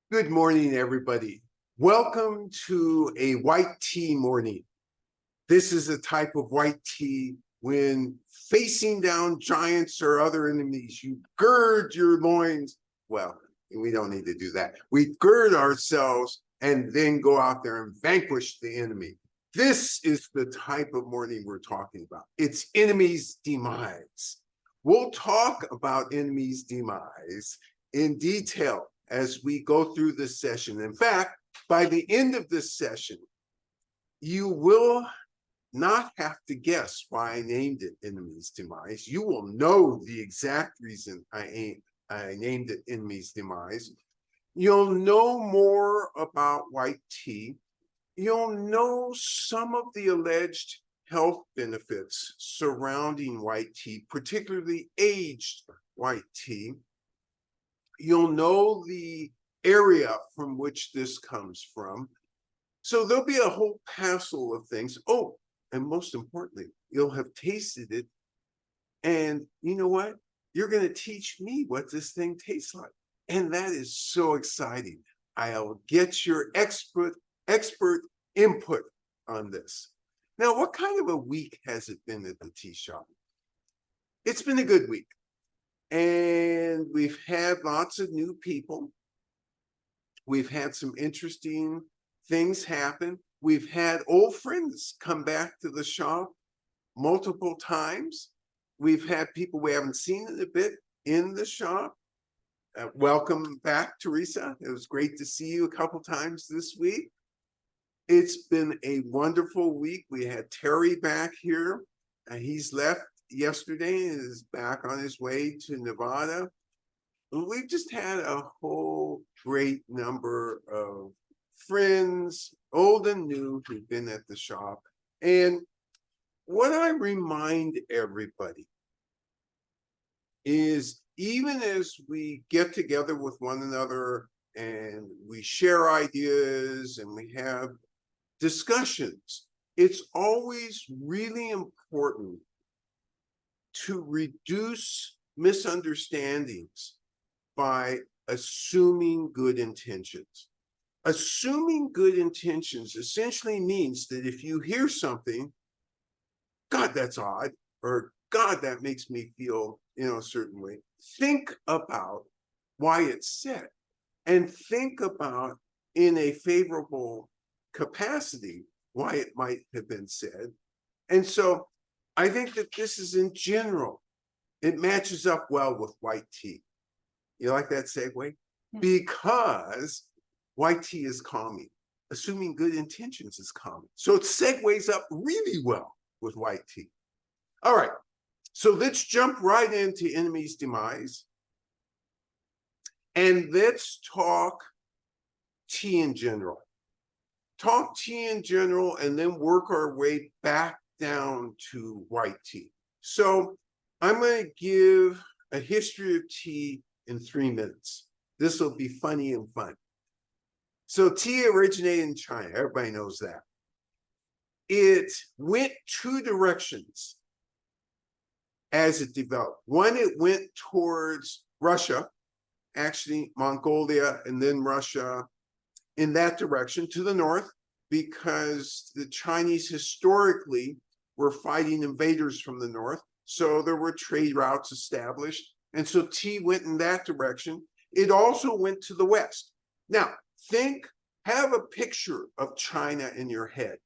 Good morning, everybody. Welcome to a white tea morning. This is a type of white tea when facing down giants or other enemies, you gird your loins. Well, we don't need to do that. We gird ourselves and then go out there and vanquish the enemy. This is the type of morning we're talking about. It's enemy's demise. We'll talk about enemy's demise in detail as we go through this session. In fact, by the end of this session, you will not have to guess why I named it enemy's demise. You will know the exact reason I named it enemy's demise. You'll know more about white tea. You'll know some of the alleged health benefits surrounding white tea, particularly aged white tea. You'll know the area from which this comes from. So there'll be a whole passel of things. Oh, and most importantly, you'll have tasted it. And you know what? You're going to teach me what this thing tastes like. And that is so exciting. I'll get your expert input on this. Now, what kind of a week has it been at the tea shop? It's been a good week. And we've had lots of new people. We've had some interesting things happen. We've had old friends come back to the shop multiple times. We've had people we haven't seen in a bit in the shop. Welcome back, Teresa. It was great to see you a couple times this week. It's been a wonderful week. We had Terry back here. He's left yesterday and is back on his way to Nevada. We've just had a whole great number of friends, old and new, who've been at the shop. And what I remind everybody is even as we get together with one another and we share ideas and we have discussions, it's always really important to reduce misunderstandings by assuming good intentions. Assuming good intentions essentially means that if you hear something, God, that's odd, or God, that makes me feel, a certain way, think about why it's said and think about in a favorable capacity why it might have been said. And so I think that this is in general, it matches up well with white tea. You like that segue? Because white tea is calming. Assuming good intentions is calming. So it segues up really well with white tea. All right, so let's jump right into enemy's demise. And let's talk tea in general. Talk tea in general and then work our way back down to white tea. So I'm going to give a history of tea in 3 minutes. This will be funny and fun. So tea originated in China. Everybody knows that. It went 2 directions as it developed. One, it went towards Russia, actually Mongolia, and then Russia in that direction to the north, because the Chinese historically were fighting invaders from the north. So there were trade routes established. And so tea went in that direction. It also went to the west. Now, have a picture of China in your head.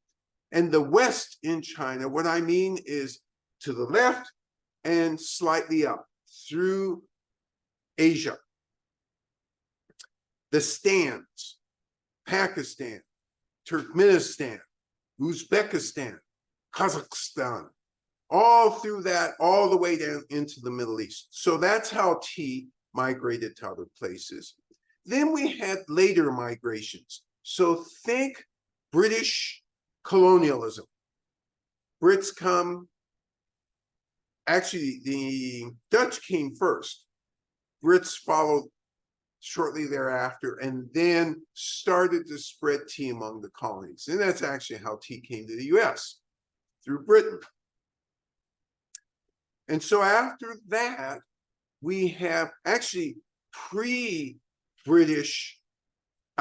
And the west in China, what I mean is to the left and slightly up through Asia. The stands, Pakistan, Turkmenistan, Uzbekistan, Kazakhstan, all through that, all the way down into the Middle East. So that's how tea migrated to other places. Then we had later migrations. So think British colonialism. Brits come, actually the Dutch came first. Brits followed shortly thereafter and then started to spread tea among the colonies. And that's actually how tea came to the US, through Britain. And so after that, we have actually pre-British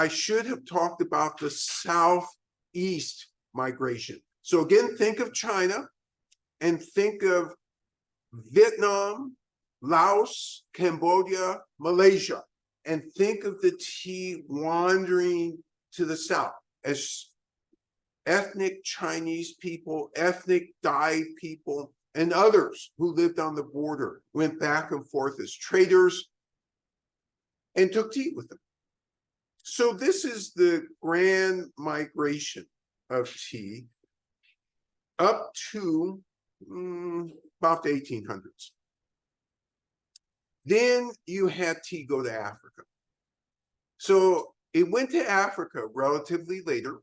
I should have talked about the southeast migration. So again, think of China and think of Vietnam, Laos, Cambodia, Malaysia, and think of the tea wandering to the south as ethnic Chinese people, ethnic Dai people, and others who lived on the border went back and forth as traders and took tea with them. So this is the grand migration of tea up to about the 1800s. Then you had tea go to Africa. So it went to Africa relatively later,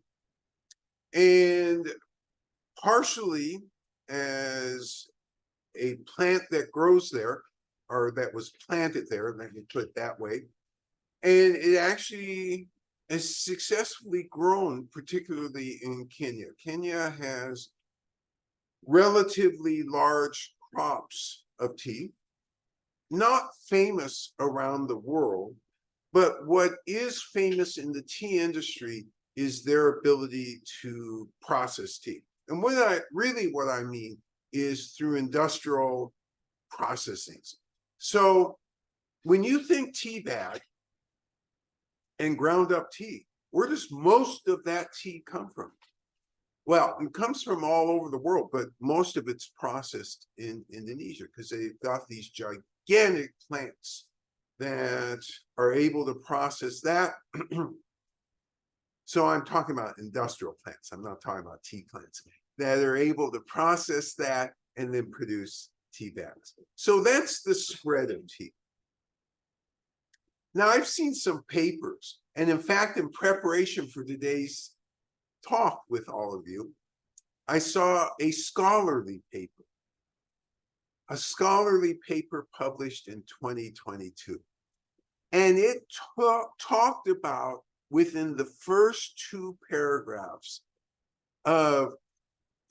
and partially as a plant that grows there, or that was planted there, let me put it that way. And it actually has successfully grown, particularly in Kenya. Kenya has relatively large crops of tea, not famous around the world, but what is famous in the tea industry is their ability to process tea. And what I mean is through industrial processings. So when you think tea bag and ground up tea, where does most of that tea come from? Well, it comes from all over the world, but most of it's processed in Indonesia because they've got these gigantic plants that are able to process that. So I'm talking about industrial plants. I'm not talking about tea plants that are able to process that and then produce tea bags. So that's the spread of tea. Now, I've seen some papers, and in fact, in preparation for today's talk with all of you, I saw a scholarly paper published in 2022. And it talked about, within the first two paragraphs, of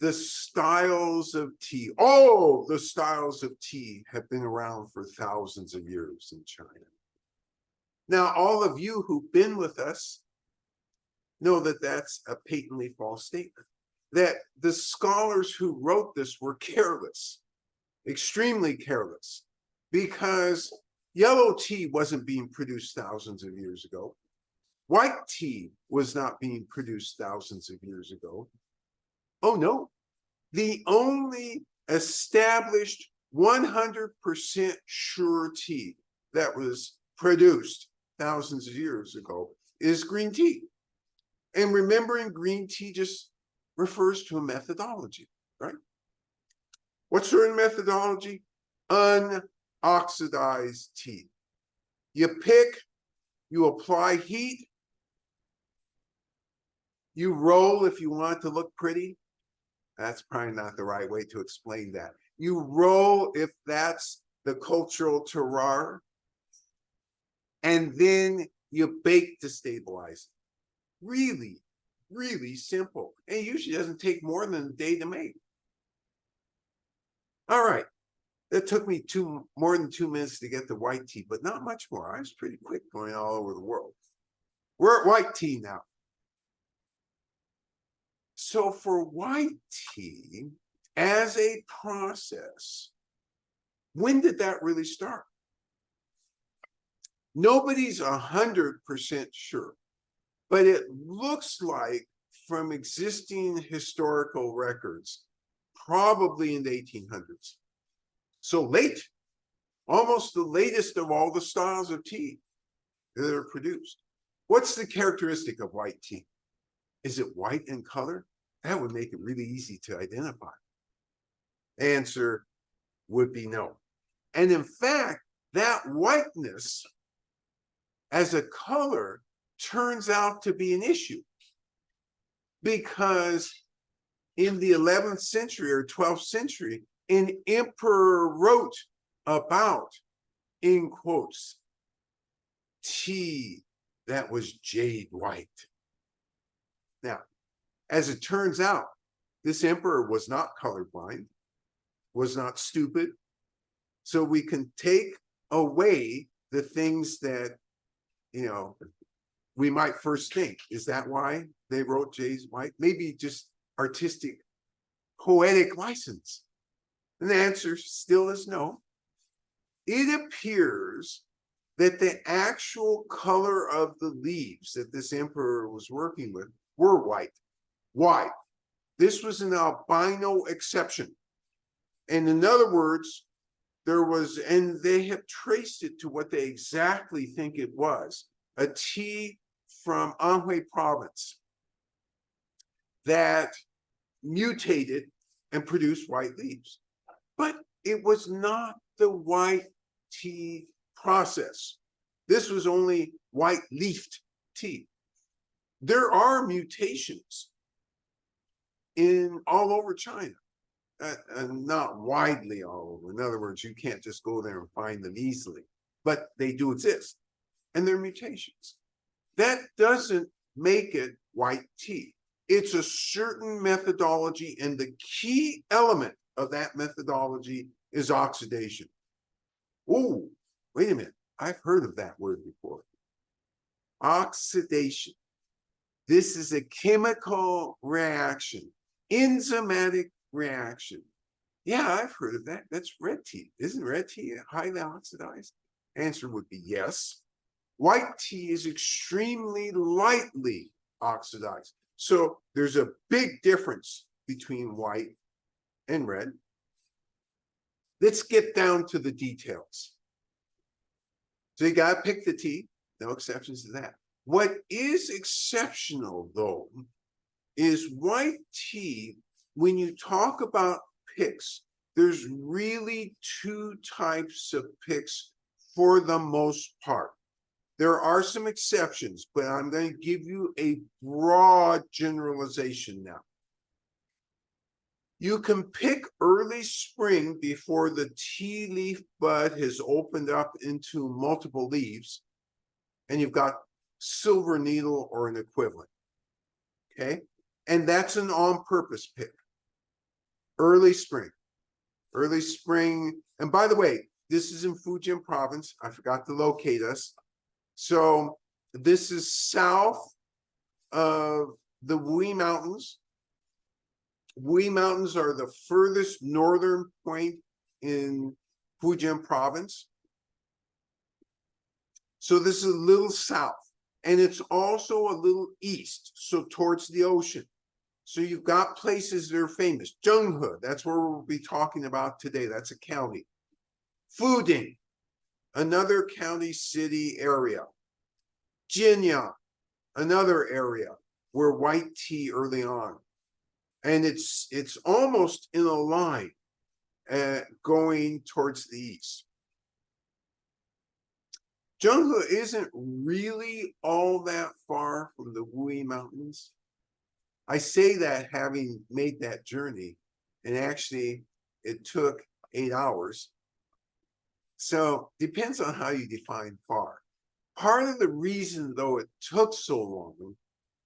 the styles of tea. Oh, the styles of tea have been around for thousands of years in China. Now, all of you who've been with us know that that's a patently false statement, that the scholars who wrote this were careless, extremely careless, because yellow tea wasn't being produced thousands of years ago. White tea was not being produced thousands of years ago. Oh no, the only established 100% sure tea that was produced thousands of years ago is green tea. And remembering green tea just refers to a methodology, right? What sort of methodology? Unoxidized tea. You pick, you apply heat, you roll if you want it to look pretty. That's probably not the right way to explain that. You roll if that's the cultural terroir, and then you bake to stabilize it. Really, really simple. And it usually doesn't take more than a day to make. All right. That took me more than 2 minutes to get the white tea, but not much more. I was pretty quick going all over the world. We're at white tea now. So for white tea, as a process, when did that really start? Nobody's 100% sure, but it looks like from existing historical records, probably in the 1800s. So late, almost the latest of all the styles of tea that are produced. What's the characteristic of white tea? Is it white in color? That would make it really easy to identify. Answer would be no. And in fact, that whiteness as a color turns out to be an issue, because in the 11th century or 12th century, an emperor wrote about, in quotes, tea that was jade white. Now, as it turns out, this emperor was not colorblind, was not stupid. So we can take away the things that, we might first think, is that why they wrote Jay's white? Maybe just artistic, poetic license. And the answer still is no. It appears that the actual color of the leaves that this emperor was working with were white. Why? This was an albino exception. And in other words, there was, and they have traced it to what they exactly think it was, a tea from Anhui Province that mutated and produced white leaves. But it was not the white tea process. This was only white leafed tea. There are mutations in all over China. And not widely all over. In other words, you can't just go there and find them easily, but they do exist, and they're mutations. That doesn't make it white tea. It's a certain methodology, and the key element of that methodology is oxidation. Oh, wait a minute. I've heard of that word before. Oxidation. This is a chemical reaction, enzymatic reaction. Yeah, I've heard of that. That's red tea. Isn't red tea highly oxidized? Answer would be yes. White tea is extremely lightly oxidized. So there's a big difference between white and red. Let's get down to the details. So you got to pick the tea. No exceptions to that. What is exceptional, though, is white tea. When you talk about picks, there's really two types of picks for the most part. There are some exceptions, but I'm going to give you a broad generalization now. You can pick early spring before the tea leaf bud has opened up into multiple leaves, and you've got silver needle or an equivalent. Okay? And that's an on-purpose pick. Early spring. Early spring. And by the way, this is in Fujian Province. I forgot to locate us. So this is south of the Wui Mountains. Wui Mountains are the furthest northern point in Fujian Province. So this is a little south. And it's also a little east, so towards the ocean. So you've got places that are famous. Zhenghe, that's where we'll be talking about today. That's a county. Fuding, another county city area. Jinyang, another area where white tea early on. And it's almost in a line going towards the east. Zhenghe isn't really all that far from the Wui Mountains. I say that having made that journey, and actually it took 8 hours. So depends on how you define far. Part of the reason, though, it took so long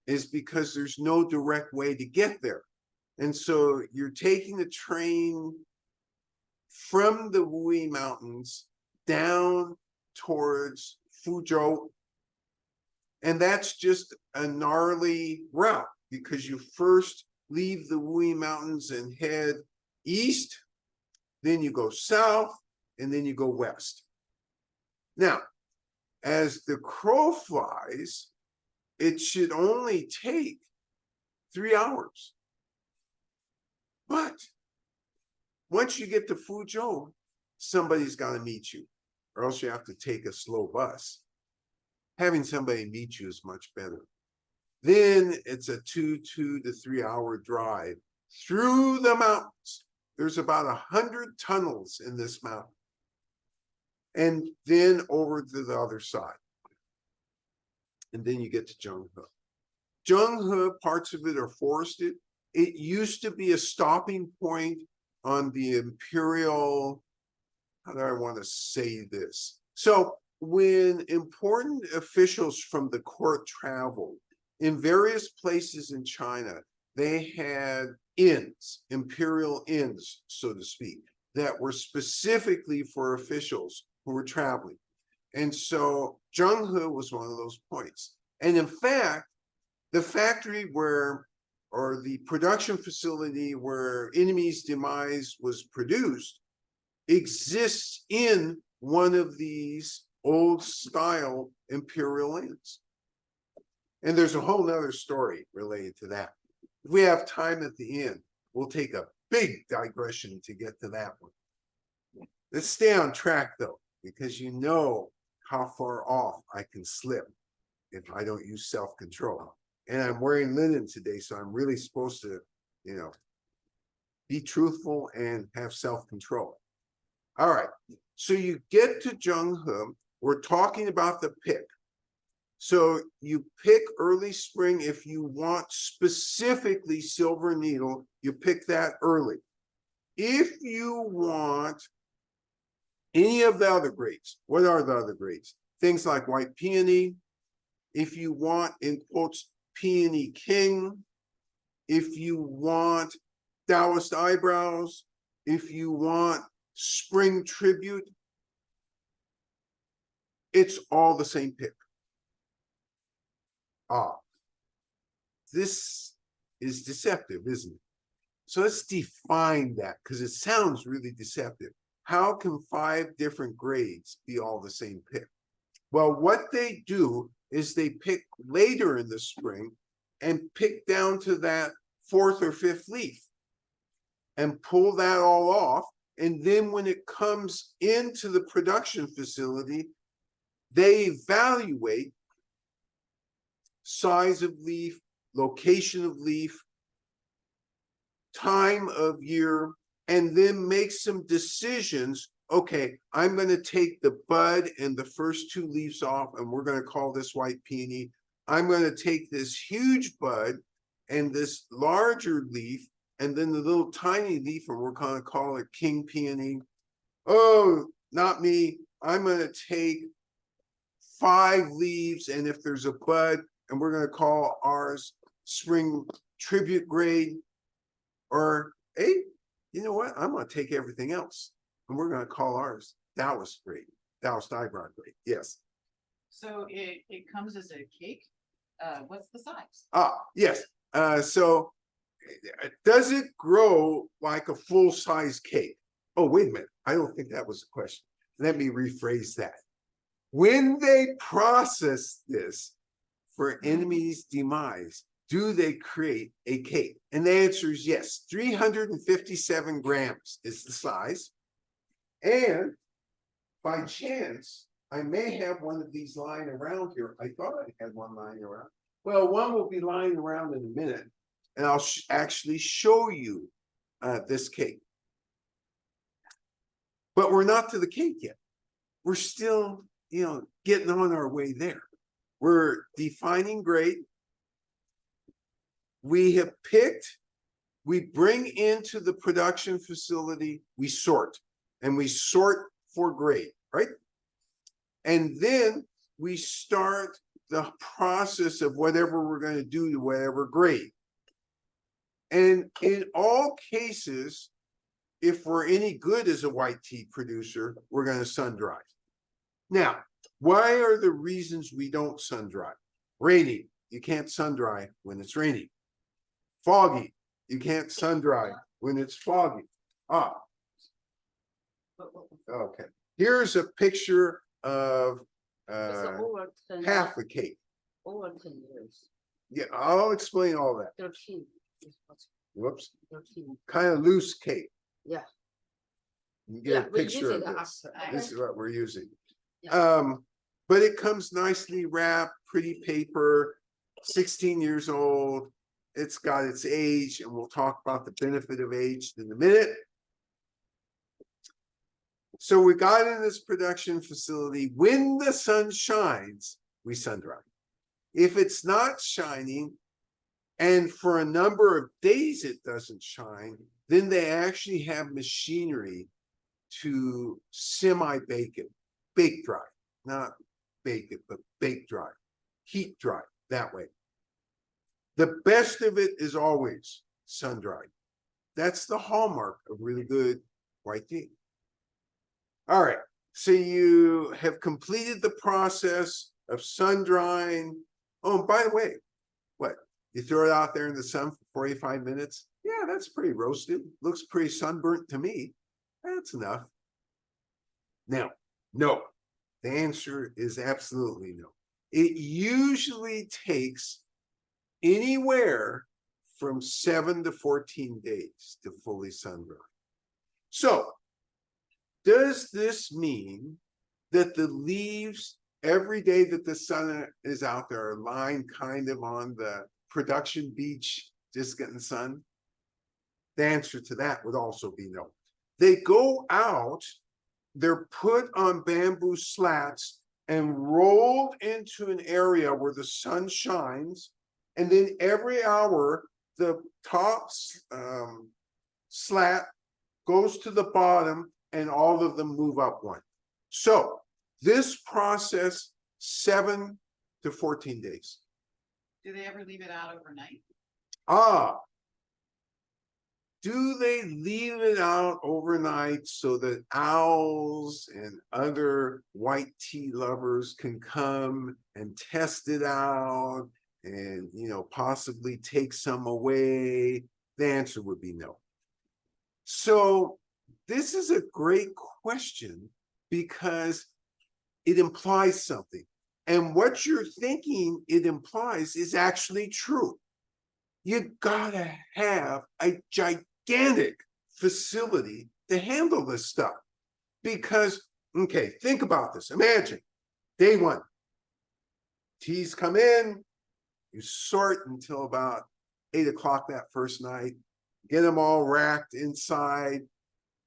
is because there's no direct way to get there. And so you're taking the train from the Wui Mountains down towards Fuzhou. And that's just a gnarly route because you first leave the Wui Mountains and head east, then you go south, and then you go west. Now, as the crow flies, it should only take 3 hours. But once you get to Fuzhou, somebody's got to meet you, or else you have to take a slow bus. Having somebody meet you is much better. Then it's a 2 to 3 hour drive through the mountains. There's about 100 tunnels in this mountain. And then over to the other side. And then you get to Zhenghe. Zhenghe, parts of it are forested. It used to be a stopping point on the imperial, how do I want to say this? So when important officials from the court traveled, in various places in China, they had inns, imperial inns, so to speak, that were specifically for officials who were traveling. And so Zhenghe was one of those points. And in fact, the factory where, or the production facility where Enemy's Demise was produced exists in one of these old style imperial inns. And there's a whole nother story related to that. If we have time at the end, we'll take a big digression to get to that one. Let's stay on track though, because you know how far off I can slip if I don't use self-control. And I'm wearing linen today, so I'm really supposed to, you know, be truthful and have self-control. All right, so you get to Zhenghe, we're talking about the pick. So you pick early spring if you want specifically silver needle, you pick that early. If you want any of the other grades, what are the other grades? Things like white peony. If you want, in quotes, peony king. If you want Taoist eyebrows. If you want spring tribute, it's all the same pick. This is deceptive, isn't it? So let's define that because it sounds really deceptive. How can 5 different grades be all the same pick? Well, what they do is they pick later in the spring and pick down to that 4th or 5th leaf and pull that all off. And then when it comes into the production facility, they evaluate size of leaf, location of leaf, time of year, and then make some decisions. Okay, I'm going to take the bud and the first 2 leaves off, and we're going to call this white peony. I'm going to take this huge bud and this larger leaf, and then the little tiny leaf, and we're going to call it king peony. Oh, not me. I'm going to take 5 leaves, and if there's a bud, and we're going to call ours spring tribute grade. Or, hey, you know what? I'm going to take everything else, and we're going to call ours Taoist grade, Taoist eyebrow grade. Yes. So it comes as a cake. What's the size? Yes. So does it grow like a full-size cake? Oh, wait a minute. I don't think that was the question. Let me rephrase that. When they process this for Enemy's Demise, do they create a cake? And the answer is yes. 357 grams is the size. And by chance, I may have one of these lying around here. I thought I had one lying around. Well, one will be lying around in a minute, and I'll actually show you this cake. But we're not to the cake yet. We're still, you know, getting on our way there. We're defining grade. We have picked, we bring into the production facility, we sort, and we sort for grade, right? And then we start the process of whatever we're going to do to whatever grade. And in all cases, if we're any good as a white tea producer, we're going to sun dry. Now, why are the reasons we don't sun dry? Rainy, you can't sun dry when it's raining. Foggy, you can't sun dry when it's foggy. Okay. Here's a picture of half a cake. Over 10 years. Yeah, I'll explain all that. 13. Whoops. 13. Kind of loose cake. Yeah. You get a we picture use of it this. after. This is what we're using. Yeah. But it comes nicely wrapped, pretty paper, 16 years old. It's got its age, and we'll talk about the benefit of age in a minute. So we got in this production facility. When the sun shines, we sun dry. If it's not shining, and for a number of days it doesn't shine, then they actually have machinery to semi-bake it, bake dry, not bake it, but bake dry, heat dry that way. The best of it is always sun dried. That's the hallmark of really good white tea. All right, so you have completed the process of sun drying, Oh, and by the way, what? You throw it out there in the sun for 45 minutes? Yeah, that's pretty roasted. Looks pretty sunburnt to me. That's enough. Now, no. The answer is absolutely no. It usually takes anywhere from 7 to 14 days to fully sun dry. So, does this mean that the leaves, every day that the sun is out there, are lying kind of on the production beach, just getting sun? The answer to that would also be no. They go out, they're put on bamboo slats and rolled into an area where the sun shines, and then every hour the top slat goes to the bottom and all of them move up one. So this process, 7 to 14 days. Do they ever leave it out overnight? Do they leave it out overnight so that owls and other white tea lovers can come and test it out and, possibly take some away? The answer would be no. So this is a great question because it implies something. And what you're thinking it implies is actually true. You gotta have a gigantic facility to handle this stuff. Because, okay, think about this. Imagine day one, teas come in, you sort until about 8 o'clock that first night, get them all racked inside.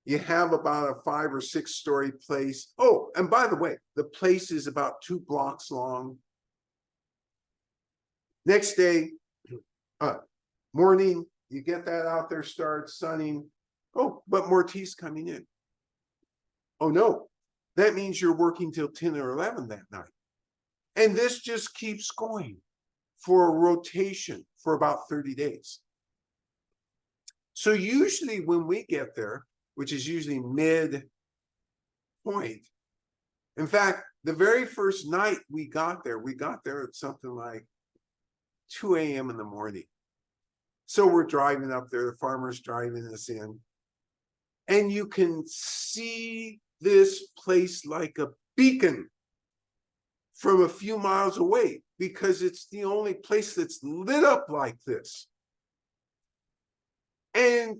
You have about a 5 or 6 story place. Oh, and by the way, the place is about 2 blocks long. Next day, morning, you get that out there, start sunning. Oh, but more tea's coming in. Oh no, that means you're working till 10 or 11 that night. And this just keeps going for a rotation for about 30 days. So usually when we get there, which is usually mid point. In fact, the very first night we got there at something like 2 a.m. in the morning. So we're driving up there, the farmer's driving us in, and you can see this place like a beacon from a few miles away because it's the only place that's lit up like this. And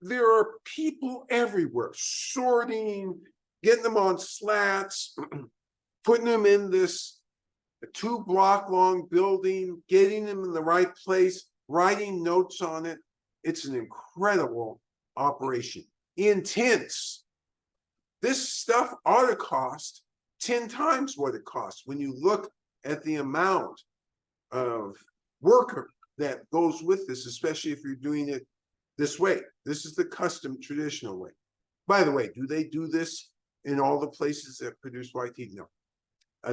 there are people everywhere sorting, getting them on slats, putting them in this 2 block long building, getting them in the right place, writing notes on it. It's an incredible operation. Intense. This stuff ought to cost 10 times what it costs when you look at the amount of worker that goes with this, especially if you're doing it this way. This is the custom traditional way. By the way, do they do this in all the places that produce white tea? No.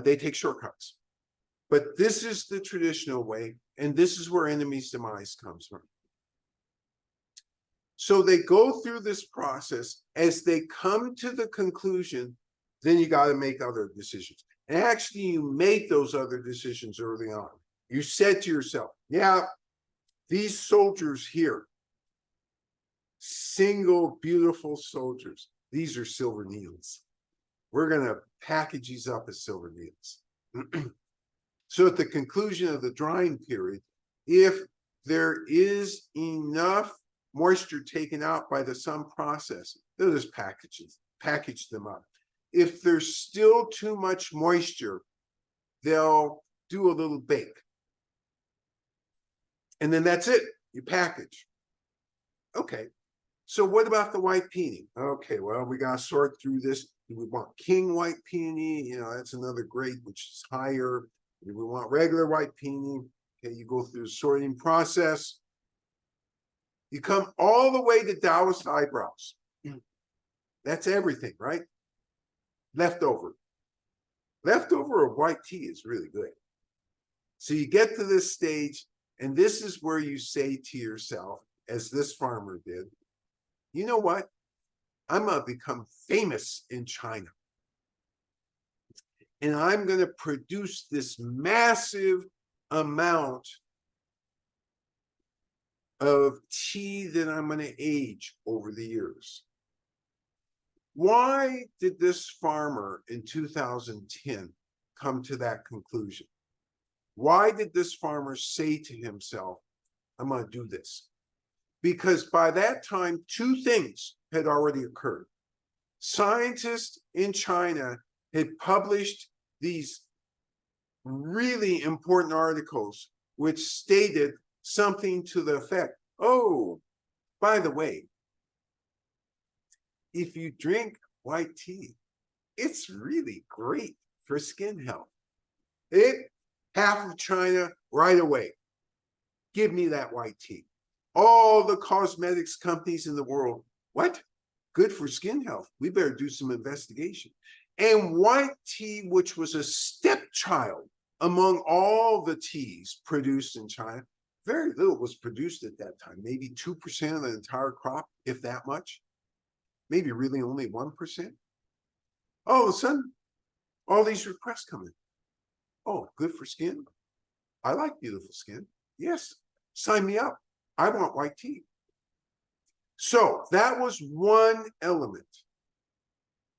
They take shortcuts. But this is the traditional way, and this is where Demise comes from. So they go through this process. As they come to the conclusion, then you got to make other decisions. And actually, you make those other decisions early on. You said to yourself, yeah, these soldiers here, single beautiful soldiers, these are silver needles. We're going to package these up as silver needles. So at the conclusion of the drying period, if there is enough moisture taken out by the sun process, they'll just package them up. If there's still too much moisture, they'll do a little bake. And then that's it, you package. Okay, so what about the white peony? Okay, well, we got to sort through this. Do we want king white peony? That's another grade which is higher. Do we want regular white peony? Okay, you go through the sorting process. You come all the way to Taoist eyebrows. That's everything, right? Leftover. Leftover of white tea is really good. So you get to this stage, and this is where you say to yourself, as this farmer did, you know what? I'm going to become famous in China. And I'm going to produce this massive amount of tea that I'm going to age over the years. Why did this farmer in 2010 come to that conclusion? Why did this farmer say to himself, I'm going to do this? Because by that time, two things had already occurred. Scientists in China had published these really important articles which stated something to the effect, oh, by the way, if you drink white tea, it's really great for skin health. Half of China right away, give me that white tea. All the cosmetics companies in the world, what? Good for skin health. We better do some investigation. And white tea, which was a stepchild among all the teas produced in China, very little was produced at that time, maybe 2% of the entire crop, if that much, maybe really only 1%. All of a sudden, all these requests come in. Oh, good for skin. I like beautiful skin. Yes, sign me up. I want white tea. So that was one element.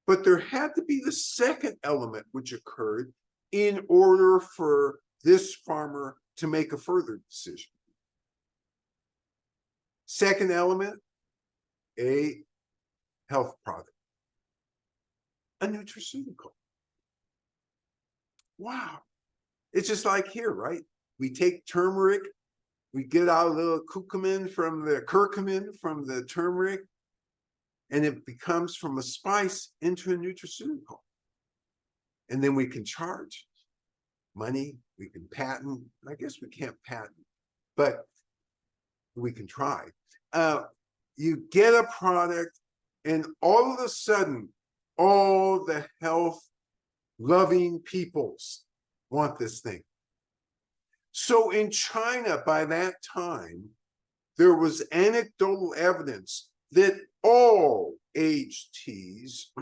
But there had to be the second element which occurred in order for this farmer to make a further decision. Second element, a health product, a nutraceutical. Wow. It's just like here, right? We take turmeric, we get out a little curcumin from the turmeric, and it becomes from a spice into a nutraceutical. And then we can charge money, we can patent. I guess we can't patent, but we can try. You get a product, and all of a sudden, all the health-loving peoples want this thing. So in China, by that time, there was anecdotal evidence that all aged teas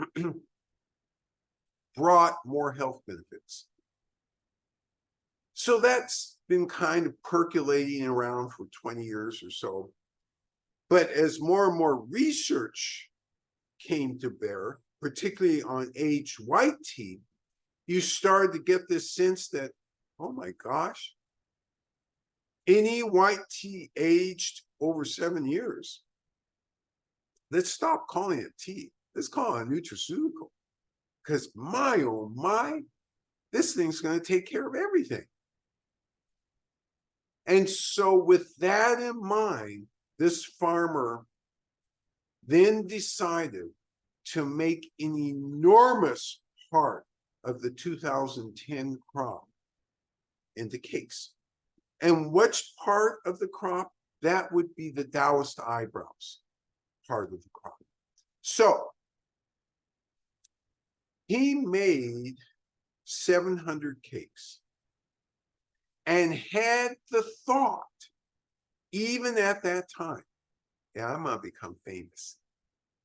brought more health benefits. So that's been kind of percolating around for 20 years or so. But as more and more research came to bear, particularly on aged white tea, you started to get this sense that, oh my gosh, any white tea aged over 7 years, let's stop calling it tea. Let's call it a nutraceutical. Because my, oh my, this thing's going to take care of everything. And so with that in mind, this farmer then decided to make an enormous part of the 2010 crop into cakes. And which part of the crop? That would be the Taoist eyebrows part of the crop. So he made 700 cakes and had the thought, even at that time, yeah, I'm gonna become famous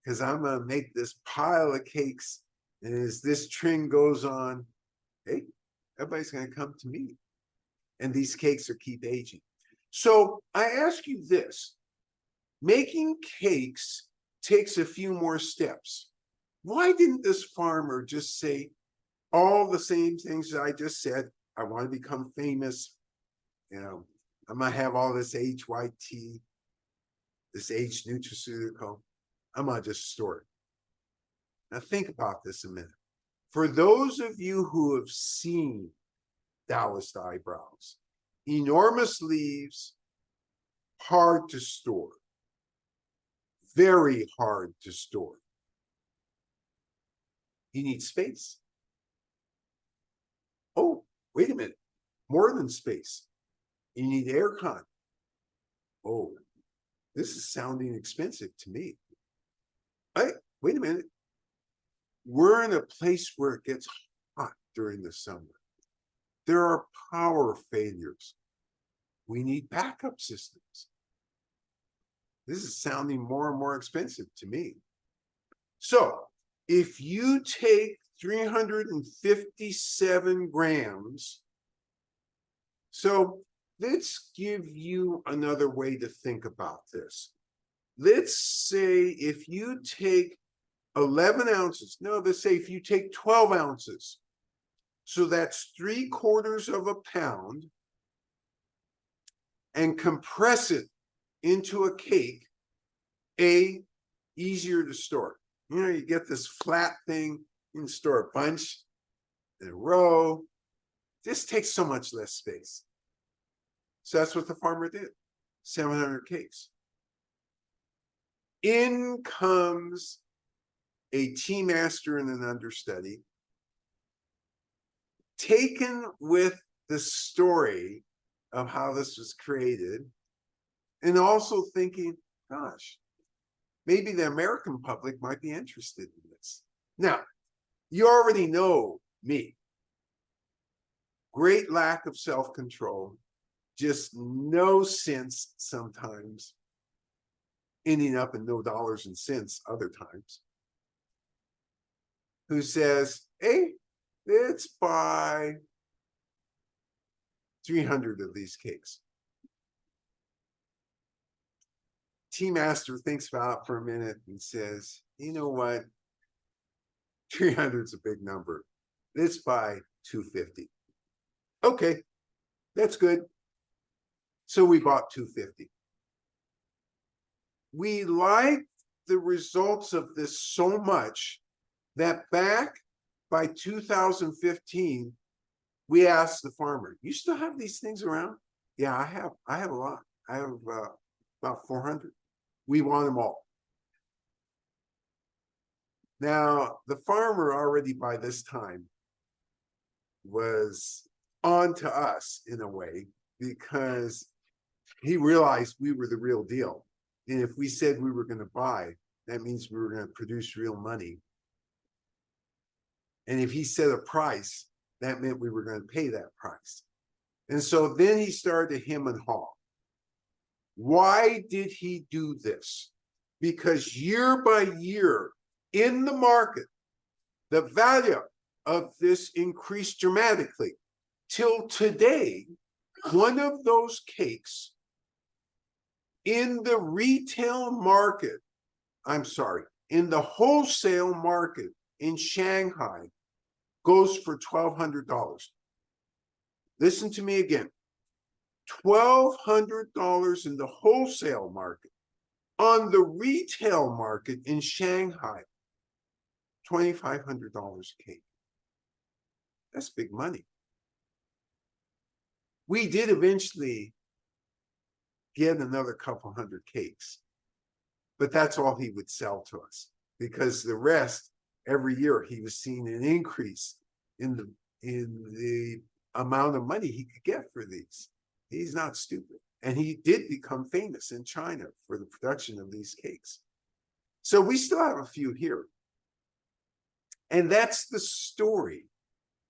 because I'm gonna make this pile of cakes, and as this trend goes on, hey, everybody's gonna come to me, and these cakes will keep aging. So I ask you this, making cakes takes a few more steps. Why didn't this farmer just say all the same things that I just said? I want to become famous. You know, I'm going to have all this aged white tea, this aged nutraceutical. I'm going to just store it. Now think about this a minute. For those of you who have seen Taoist eyebrows, enormous leaves, hard to store, very hard to store. You need space. Oh, wait a minute, more than space. You need aircon. Oh, this is sounding expensive to me. Hey, wait a minute. We're in a place where it gets hot during the summer. There are power failures. We need backup systems. This is sounding more and more expensive to me. So if you take 357 grams, So let's give you another way to think about this. Let's say if you take 11 ounces, no, let's say if you take 12 ounces, so that's 3/4 of a pound, and compress it into a cake, easier to store. You know, you get this flat thing, you can store a bunch in a row. This takes so much less space. So that's what the farmer did, 700 cakes. In comes a tea master and an understudy, taken with the story of how this was created, and also thinking, gosh, maybe the American public might be interested in this. Now, you already know me. Great lack of self-control, just no sense sometimes, ending up in no dollars and cents other times. Who says, hey, let's buy 300 of these cakes. Tea master thinks about it for a minute and says, you know what? 300 is a big number. Let's buy 250. Okay, that's good. So we bought 250. We liked the results of this so much that back by 2015, we asked the farmer, you still have these things around? Yeah, I have a lot. I have about 400. We want them all. Now, the farmer already by this time was on to us in a way, because he realized we were the real deal. And if we said we were going to buy, that means we were going to produce real money. And if he set a price, that meant we were going to pay that price. And so then he started to hem and haw. Why did he do this? Because year by year in the market, the value of this increased dramatically till today. One of those cakes in the retail market, in the wholesale market in Shanghai goes for $1,200. Listen to me again. $1,200 in the wholesale market. On the retail market in Shanghai, $2,500 a cake. That's big money. We did eventually get another couple hundred cakes, but that's all he would sell to us, because the rest, every year he was seeing an increase in the amount of money he could get for these. He's not stupid. And he did become famous in China for the production of these cakes. So we still have a few here. And that's the story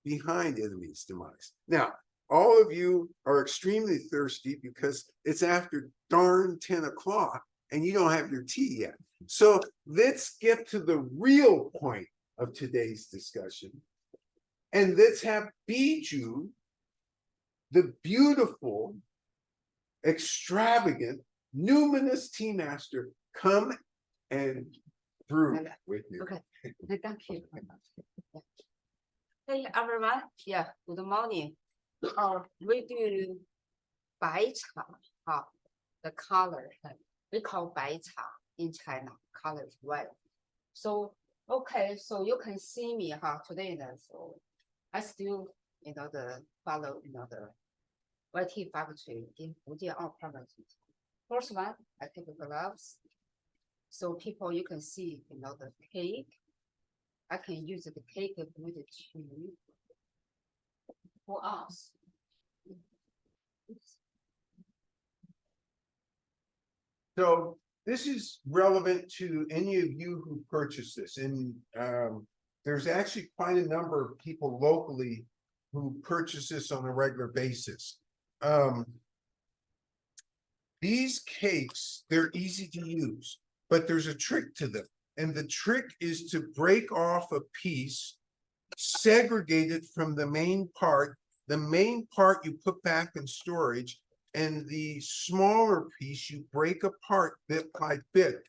behind Enemy's Demise. Now, all of you are extremely thirsty because it's after darn 10 o'clock and you don't have your tea yet. So let's get to the real point of today's discussion. And let's have Biju, the beautiful, extravagant, numinous tea master, come and brew with you. Okay, thank you. Hey everyone, yeah, good morning. We do 白茶, the color, we call 白茶 in China, color is white. So, okay, so you can see me today, so I still, follow, the white tea factory in Fujian Province. First one, I take the gloves. So people, you can see, the cake. I can use the cake with the tube for us. So this is relevant to any of you who purchase this. And there's actually quite a number of people locally who purchase this on a regular basis. These cakes, they're easy to use, but there's a trick to them. And the trick is to break off a piece, segregate it from the main part, The main part you put back in storage, and the smaller piece you break apart bit by bit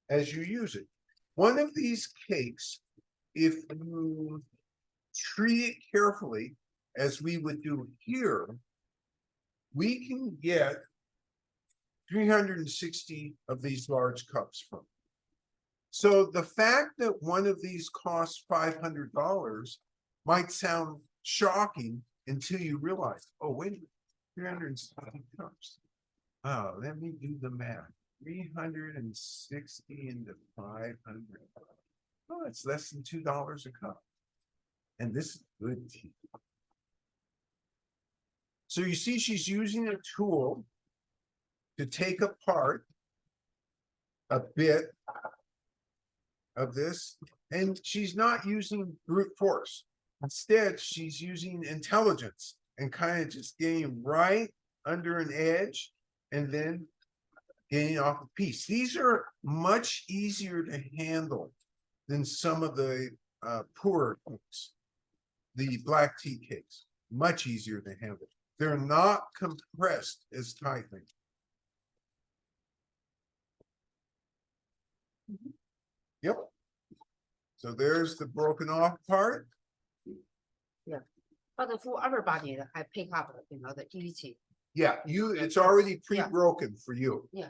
as you use it. One of these cakes, if you treat it carefully, as we would do here, we can get 360 of these large cups from. So the fact that one of these costs $500 might sound shocking until you realize, oh, wait a minute, 360 cups. Oh, let me do the math. 360 into 500. Oh, it's less than $2 a cup. And this is good tea. So you see, she's using a tool to take apart a bit of this, and she's not using brute force. Instead, she's using intelligence and kind of just getting right under an edge and then getting off a piece. These are much easier to handle than some of the poorer cakes, the black tea cakes. Much easier to handle. They're not compressed as tightly. Yep. So there's the broken off part. But for everybody, I pick up, the easy. Yeah, it's already pre-broken for you. Yeah.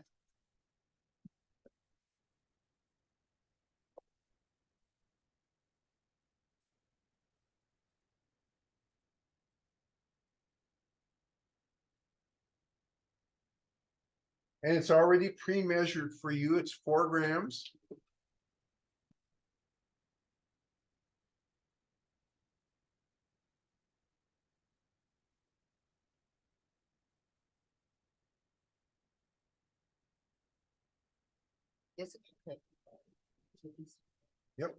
And it's already pre-measured for you. It's 4 grams. Yes. Okay. Yep.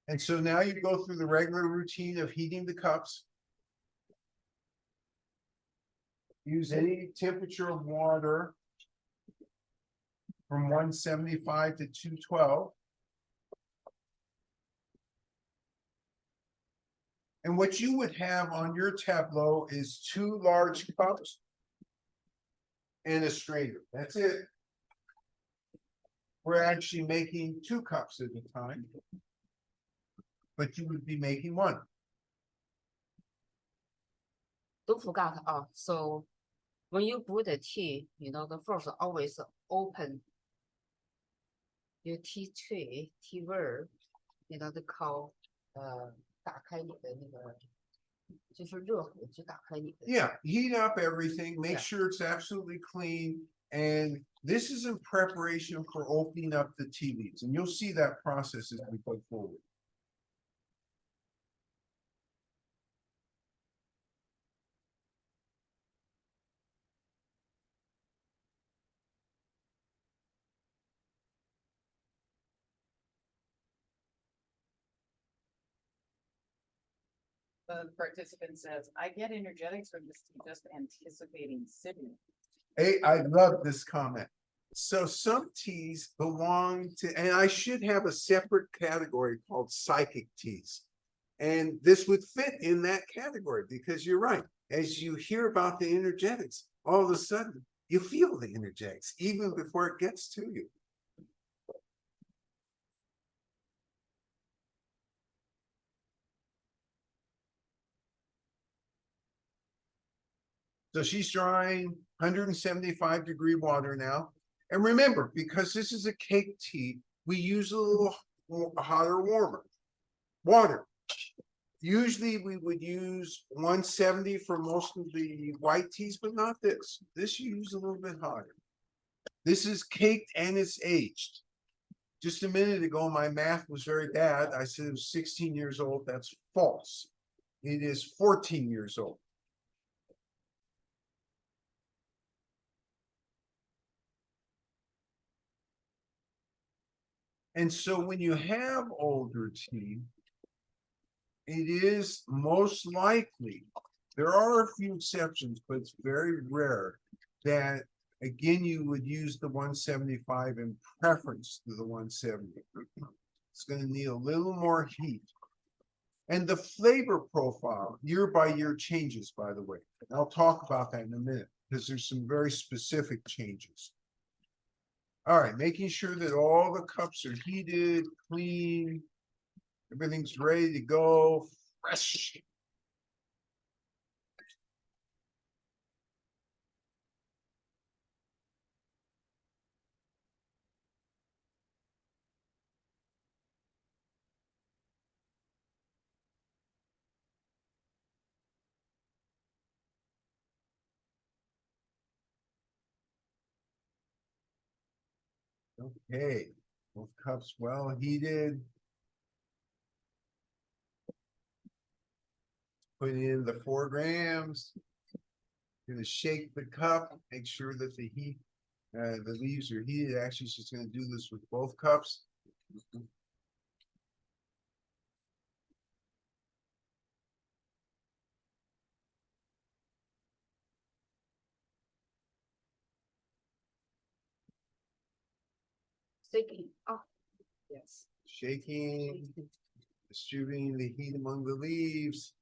And so now you go through the regular routine of heating the cups. Use any temperature of water from 175 to 212. And what you would have on your tableau is 2 large cups and a strainer. That's it. We're actually making 2 cups at a time, but you would be making 1. Don't forget, so when you brew the tea, the first always open your tea tray, tea well, the 口，打开你的那个，就是热火就打开你的。Yeah, heat up everything, make Yeah. sure it's absolutely clean. And this is in preparation for opening up the tea leaves. And you'll see that process as we go forward. The participant says, I get energetics from this tea just anticipating sipping. Hey, I love this comment. So some teas belong to, and I should have a separate category called psychic teas. And this would fit in that category because you're right. As you hear about the energetics, all of a sudden you feel the energetics even before it gets to you. So she's drying 175-degree water now. And remember, because this is a cake tea, we use a little hotter, warmer water. Usually we would use 170 for most of the white teas, but not this. This you use a little bit hotter. This is caked and it's aged. Just a minute ago, my math was very bad. I said it was 16 years old. That's false. It is 14 years old. And so when you have older tea, it is most likely, there are a few exceptions, but it's very rare that Again, you would use the 175 in preference to the 170. It's gonna need a little more heat. And the flavor profile year by year changes, by the way. And I'll talk about that in a minute, because there's some very specific changes. All right, making sure that all the cups are heated, clean, everything's ready to go, fresh. Okay, both cups well heated. Put in the 4 grams. Gonna shake the cup, make sure that the heat, the leaves are heated. Actually, she's gonna do this with both cups. Shaking. Oh, yes. Shaking, distributing the heat among the leaves.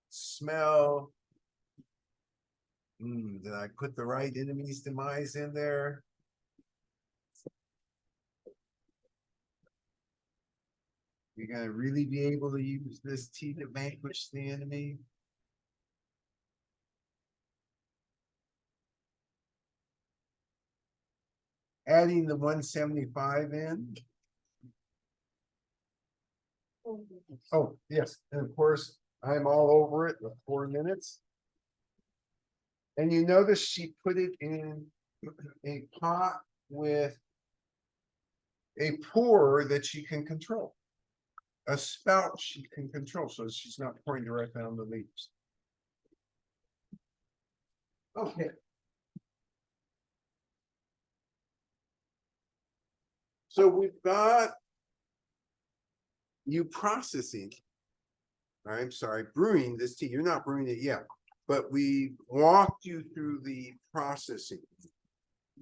Smell. Did I put the right enemy's demise in there? You're gonna really be able to use this tea to vanquish the enemy. Adding the 175 in. Oh, yes, and of course, I'm all over it with 4 minutes. And you notice she put it in a pot with a pour that she can control. A spout she can control, so she's not pouring directly on the leaves. Okay. So we've got you processing. I'm sorry, brewing this tea. You're not brewing it yet, but we walked you through the processing.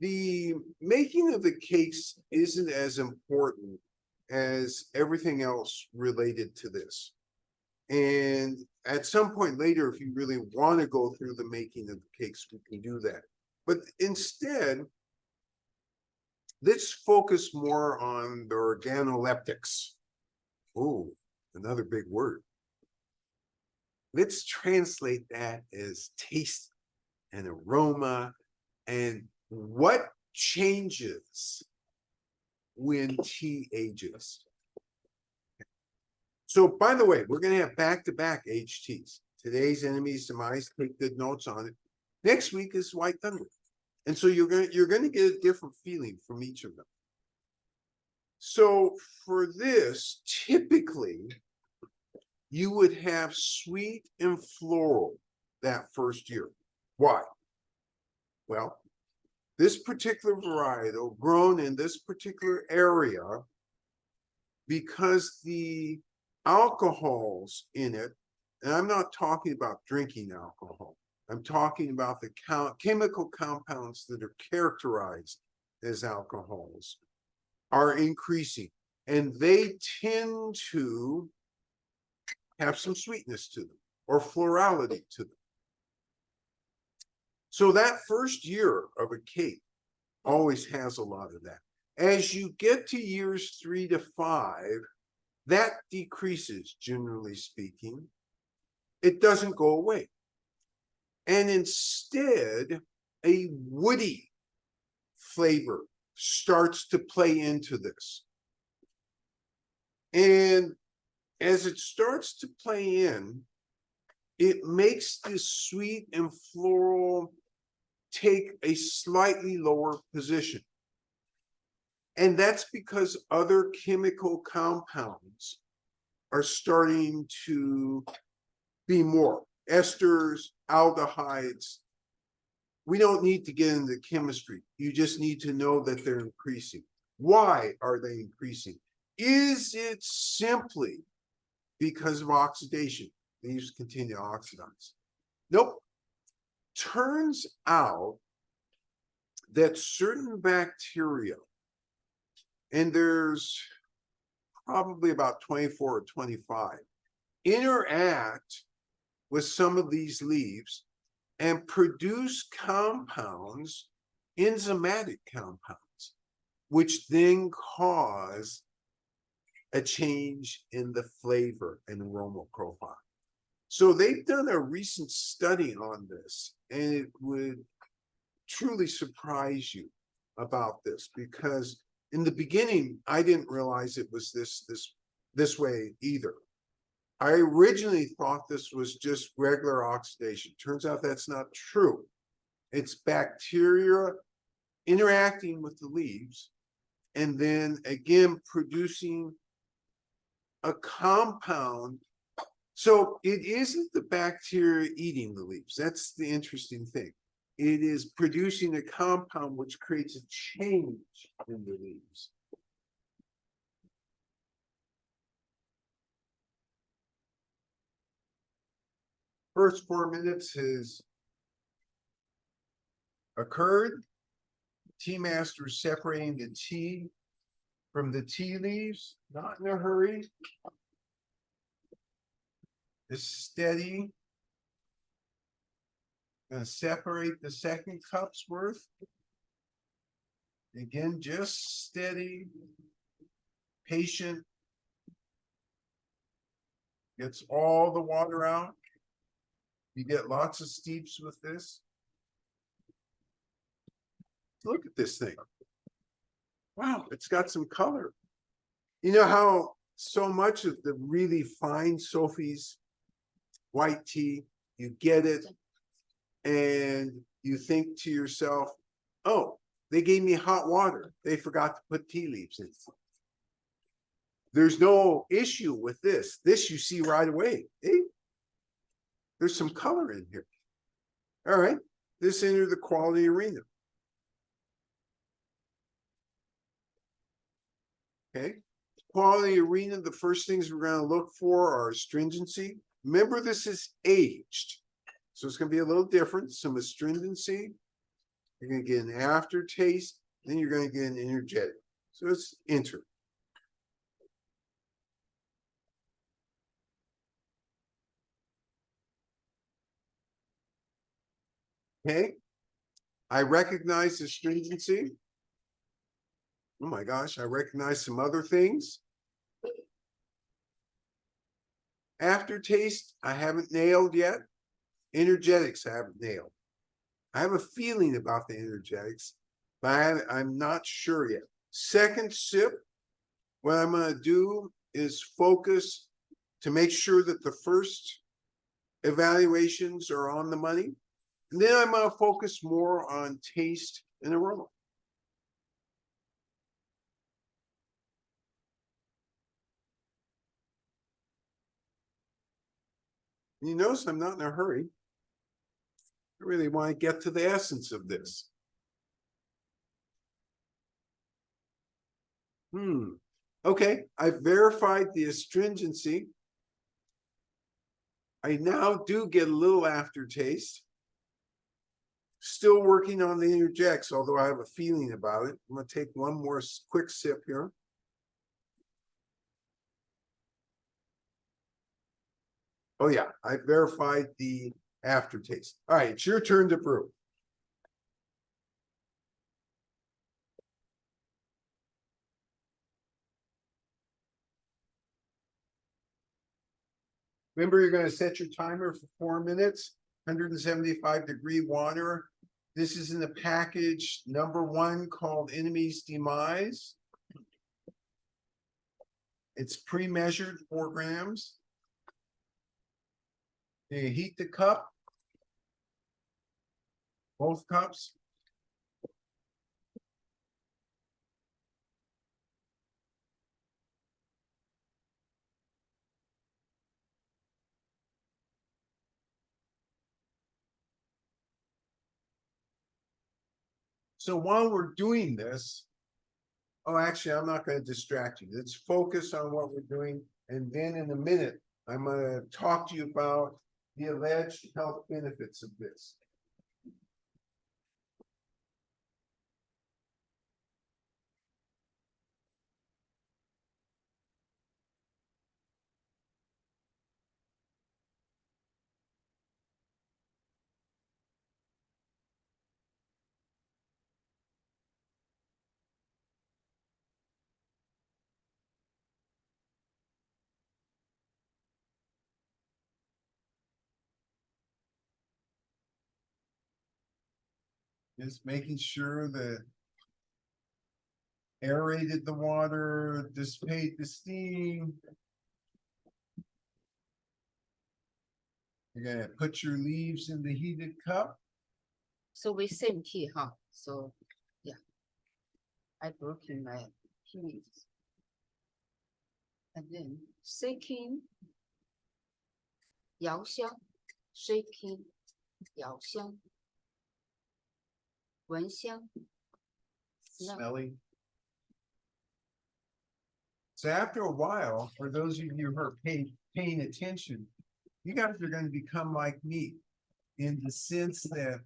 The making of the cakes isn't as important as everything else related to this. And at some point later, if you really want to go through the making of the cakes, we can do that. But instead, let's focus more on the organoleptics. Oh, another big word. Let's translate that as taste and aroma and what changes when tea ages. So, by the way, we're going to have back-to-back aged teas. Today's enemy's demise, take good notes on it. Next week is White Thunder. And so you're going to get a different feeling from each of them. So for this, typically, you would have sweet and floral that first year. Why? Well, this particular varietal grown in this particular area, because the alcohols in it, and I'm not talking about drinking alcohol, I'm talking about the chemical compounds that are characterized as alcohols, are increasing, and they tend to have some sweetness to them or florality to them. So that first year of a cake always has a lot of that. As you get to years 3 to 5, that decreases, generally speaking. It doesn't go away. And instead, a woody flavor starts to play into this. And as it starts to play in, it makes this sweet and floral take a slightly lower position. And that's because other chemical compounds are starting to be more. Esters, aldehydes. We don't need to get into chemistry. You just need to know that they're increasing. Why are they increasing? Is it simply because of oxidation? Leaves continue to oxidize. Nope. Turns out that certain bacteria, and there's probably about 24 or 25, interact with some of these leaves and produce compounds, enzymatic compounds, which then cause a change in the flavor and aroma profile. So they've done a recent study on this, and it would truly surprise you about this, because in the beginning, I didn't realize it was this way either. I originally thought this was just regular oxidation. Turns out that's not true. It's bacteria interacting with the leaves and then again producing a compound. So it isn't the bacteria eating the leaves. That's the interesting thing. It is producing a compound which creates a change in the leaves. First 4 minutes has occurred. Tea master separating the tea from the tea leaves, not in a hurry. It's steady. Gonna separate the second cup's worth. Again, just steady, patient. Gets all the water out. You get lots of steeps with this. Look at this thing. Wow, it's got some color. You know how so much of the really fine Sophie's white tea, you get it and you think to yourself, oh, they gave me hot water. They forgot to put tea leaves in. There's no issue with this. This you see right away. There's some color in here. All right, this entered the quality arena. Okay, quality arena, the first things we're going to look for are astringency. Remember, this is aged, so it's going to be a little different. Some astringency. You're going to get an aftertaste, then you're going to get an energetic. So it's enter. Okay, I recognize astringency. Oh my gosh, I recognize some other things. Aftertaste, I haven't nailed yet. Energetics, I haven't nailed. I have a feeling about the energetics, but I'm not sure yet. Second sip, what I'm going to do is focus to make sure that the first evaluations are on the money. And then I'm going to focus more on taste and aroma. You notice I'm not in a hurry. I really want to get to the essence of this. Okay, I've verified the astringency. I now do get a little aftertaste. Still working on the energetics, although I have a feeling about it. I'm going to take one more quick sip here. Oh yeah, I verified the aftertaste. All right, it's your turn to brew. Remember, you're going to set your timer for 4 minutes, 175-degree water. This is in the package #1 called Demise. It's pre-measured 4 grams. You heat the cup, both cups. So while we're doing this, oh, actually, I'm not going to distract you. Let's focus on what we're doing. And then in a minute, I'm going to talk to you about the alleged health benefits of this. Just making sure that aerated the water, dissipate the steam. You're gonna put your leaves in the heated cup. So we same tea, huh? So, yeah. I broken my keys. And then shaking. 摇香 shaking 摇香 闻香 smell. Smelling. So after a while, for those of you who are paying attention, you guys are going to become like me in the sense that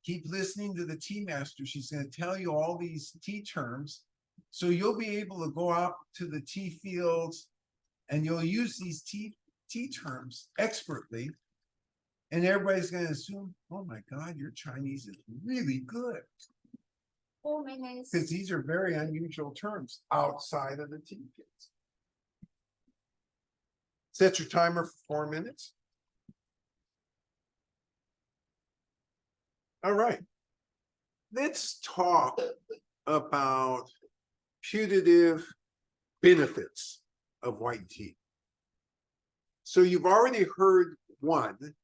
keep listening to the tea master. She's going to tell you all these tea terms. So you'll be able to go out to the tea fields and you'll use these tea terms expertly. And everybody's going to assume, oh my God, your Chinese is really good. 4 minutes. Because these are very unusual terms outside of the tea fields. Set your timer for 4 minutes. All right. Let's talk about putative benefits of white tea. So you've already heard one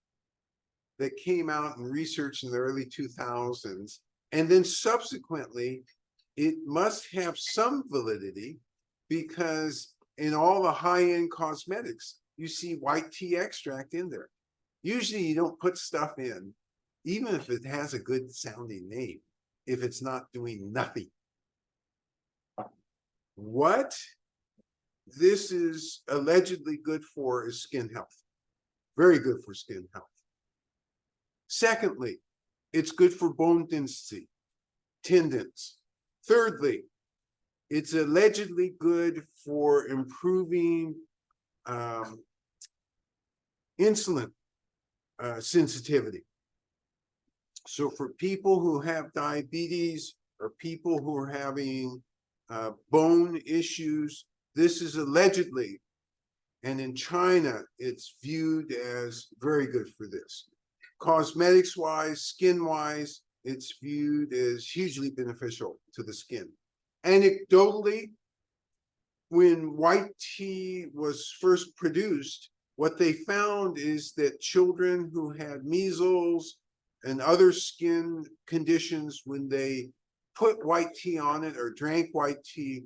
that came out in research in the early 2000s, and then subsequently, it must have some validity because in all the high-end cosmetics, you see white tea extract in there. Usually you don't put stuff in, even if it has a good sounding name, if it's not doing nothing. What this is allegedly good for is skin health. Very good for skin health. Secondly, it's good for bone density, tendons. Thirdly, it's allegedly good for improving insulin sensitivity. So for people who have diabetes or people who are having bone issues, this is allegedly, and in China, it's viewed as very good for this. Cosmetics wise, skin wise, it's viewed as hugely beneficial to the skin. Anecdotally, when white tea was first produced, what they found is that children who had measles and other skin conditions, when they put white tea on it or drank white tea,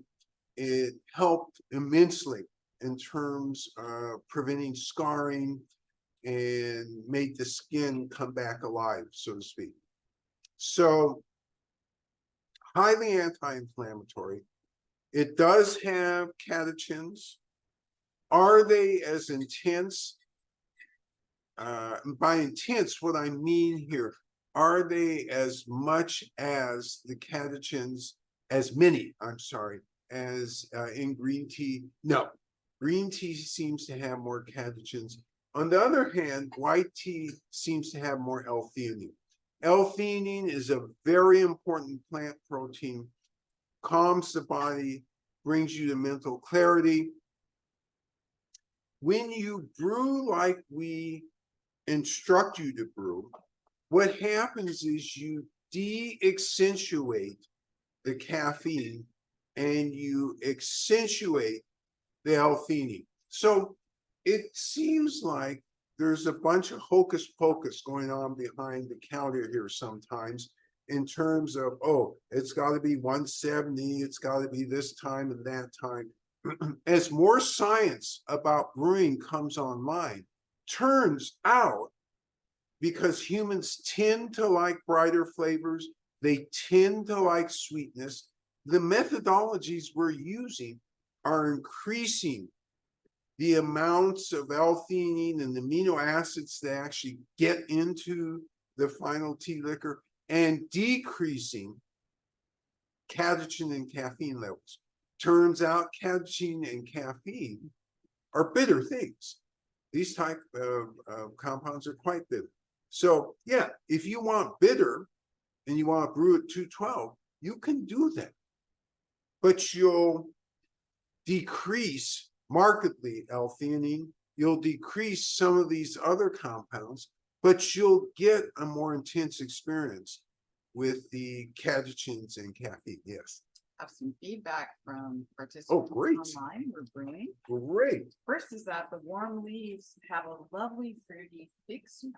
it helped immensely in terms of preventing scarring and made the skin come back alive, so to speak. So, highly anti-inflammatory. It does have catechins. Are they as intense? By intense, what I mean here, are they as much as the catechins, as many, I'm sorry, as in green tea? No, green tea seems to have more catechins. On the other hand, white tea seems to have more L-theanine. L-theanine is a very important plant protein, calms the body, brings you to mental clarity. When you brew like we instruct you to brew, what happens is you de-accentuate the caffeine and you accentuate the L-theanine. So it seems like there's a bunch of hocus pocus going on behind the counter here sometimes in terms of, oh, it's got to be 170, it's got to be this time and that time. As more science about brewing comes online, turns out, because humans tend to like brighter flavors, they tend to like sweetness, the methodologies we're using are increasing the amounts of L-theanine and amino acids that actually get into the final tea liquor and decreasing catechin and caffeine levels. Turns out catechin and caffeine are bitter things. These type of compounds are quite bitter. So yeah, if you want bitter and you want to brew at 212, you can do that. But you'll decrease markedly L-theanine, you'll decrease some of these other compounds, but you'll get a more intense experience. with the catechins and caffeine. Yes. Have some feedback from participants great. online we're bringing. Great. First is that the warm leaves have a lovely fruity fig smell.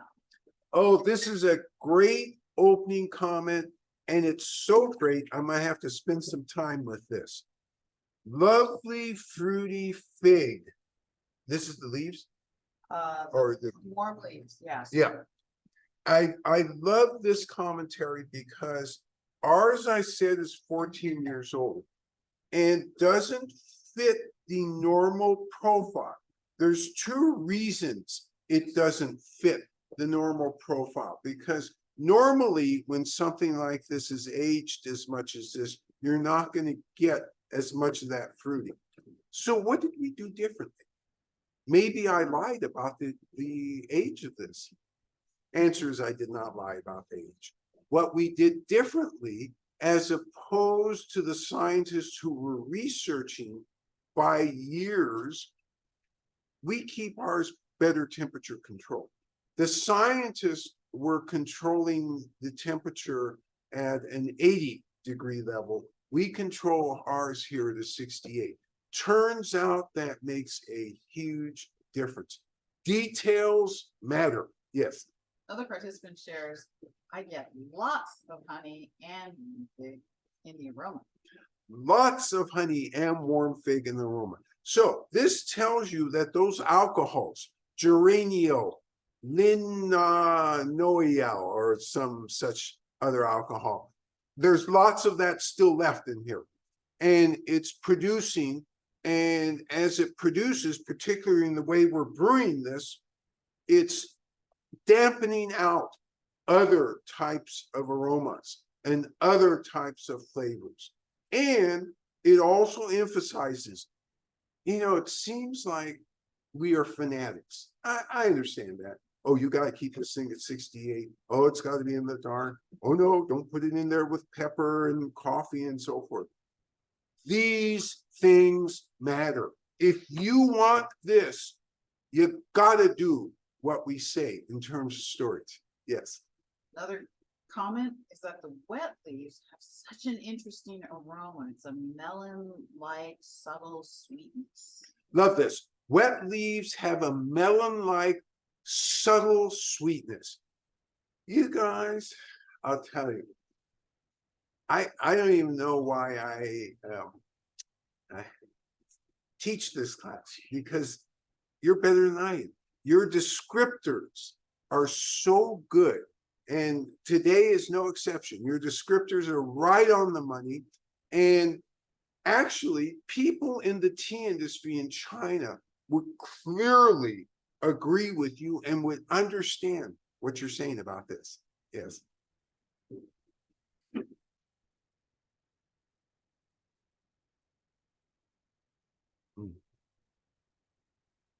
Oh, this is a great opening comment, and it's so great. I'm gonna have to spend some time with this. Lovely fruity fig. This is the leaves or the, Warm leaves, yes. yeah. I love this commentary because ours, I said, is 14 years old and doesn't fit the normal profile. There's two reasons it doesn't fit the normal profile, because normally when something like this is aged as much as this, you're not going to get as much of that fruity. So what did we do differently? Maybe I lied about the age of this. Answer is I did not lie about the age. What we did differently, as opposed to the scientists who were researching by years, we keep ours better temperature control. The scientists were controlling the temperature at an 80-degree level. We control ours here at a 68. Turns out that makes a huge difference. Details matter. Yes. Another participant shares, I get lots of honey and fig in the aroma. Lots of honey and warm fig in the aroma. So this tells you that those alcohols, geranio, linalool, or some such other alcohol, there's lots of that still left in here. And it's producing, and as it produces, particularly in the way we're brewing this, it's dampening out other types of aromas and other types of flavors. And it also emphasizes, it seems like we are fanatics. I understand that. Oh, you got to keep this thing at 68. Oh, it's got to be in the dark. Oh, no, don't put it in there with pepper and coffee and so forth. These things matter. If you want this, you got to do what we say in terms of storage. Yes. Another comment is that the wet leaves have such an interesting aroma. It's a melon-like subtle sweetness. Love this. Wet leaves have a melon-like subtle sweetness. You guys, I'll tell you, I don't even know why I teach this class, because you're better than I am. Your descriptors are so good, and today is no exception. Your descriptors are right on the money, and actually, people in the tea industry in China would clearly agree with you and would understand what you're saying about this. Yes.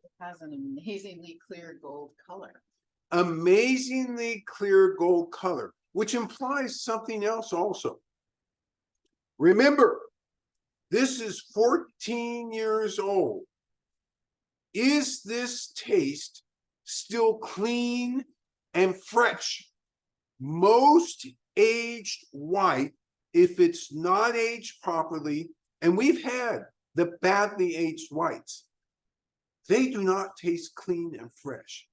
It has an amazingly clear gold color. Amazingly clear gold color, which implies something else also. Remember, this is 14 years old. Is this taste still clean and fresh? Most aged white, if it's not aged properly, and we've had the badly aged whites, they do not taste clean and fresh.